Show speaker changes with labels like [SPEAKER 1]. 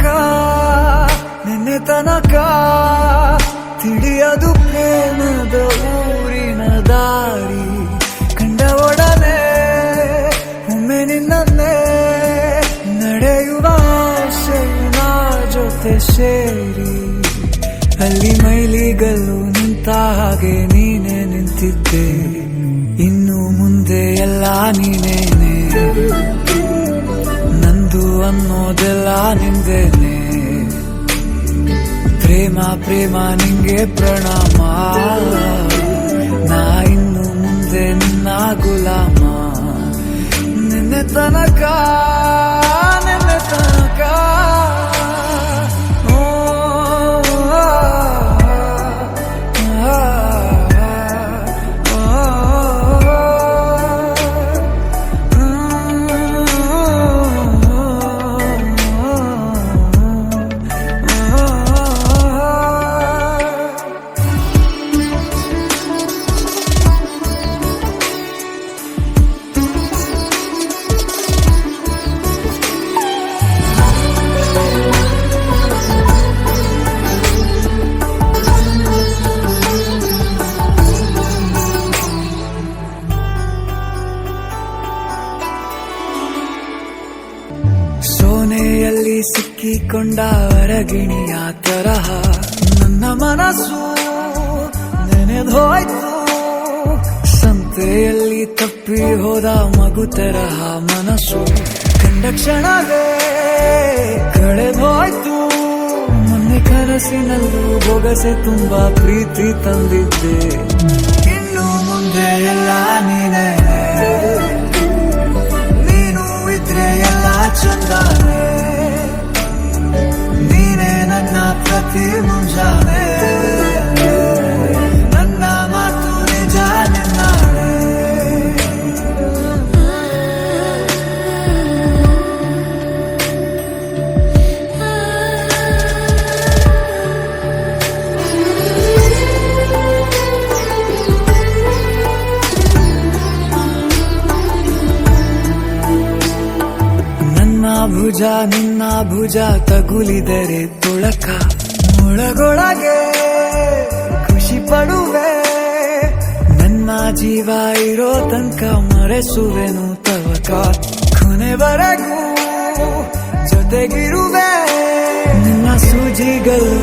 [SPEAKER 1] ತನಕ ನಿನ್ನೆ ತನಕ ತಿಳಿಯದು ಪ್ರೇಮದ ಊರಿನ ದಾರಿ ಕಂಡ ಒಡನೆ ಒಮ್ಮೆ ನಿನ್ನೇ ನಡೆಯುವ ಆಸೆಯ ಜೊತೆ ಸೇರಿ ಅಲ್ಲಿ ಮೈಲಿಗಲ್ಲು ನಿಂತ ಹಾಗೆ ನೀನೆ ನಿಂತಿದ್ದೆ ಇನ್ನು ಮುಂದೆ ಎಲ್ಲ ನೀನೇನೆ ನಂದು ಅನ್ನೋದೆಲ್ಲ ನಿಂದೇನೆ ಪ್ರೇಮ ಪ್ರೇಮ ನಿಂಗೆ ಪ್ರಣಾಮ ನಾ ಇನ್ನು ಮುಂದೆ ನಿನ್ನ ಗುಲಾಮ ನಿನ್ನೆ ತನಕ ಸೋನೆಯಲ್ಲಿ ಸಿಕ್ಕಿಕೊಂಡ ಹೊರಗಿಣಿಯ ತರಹ ನನ್ನ ಮನಸ್ಸು ನೆನೆದೋಯ್ತು ಸಂತೆಯಲ್ಲಿ ತಪ್ಪಿ ಹೋದ ಮಗು ತರಹ ಮನಸ್ಸು ಕಂಡ ಕ್ಷಣವೇ ಕಳೆದೋಯ್ತು ಮೊನ್ನೆ ಕನಸಿನಲ್ಲೂ ಬೊಗಸೆ ತುಂಬಾ ಪ್ರೀತಿ ತಂದಿದ್ದೆ ಇನ್ನು ಮುಂದೆ ಎಲ್ಲ ನೀನೇ ಎಲ್ಲ ಚಂದಾನೆ ನೀನೇ ನನ್ನ ಪ್ರತಿ ಮುಂಜಾನೆ ನನ್ನ ಮಾತು ನಿಜ ನಿನ್ನಾಳೆ ಭುಜ ನಿನ್ನ ಭುಜ ತಗುಲಿದರೆ ತುಳಕ ಒಳಗೊಳಗೆ ಖುಷಿ ಪಡುವೆ ನನ್ನ ಜೀವ ಇರೋ ತನಕ ಮರೆಸುವೆನು ತವಕ ಕೊನೆವರೆಗೂ ಜೊತೆಗಿರುವೆ ನಿನ್ನ ಸೂಜಿಗಳು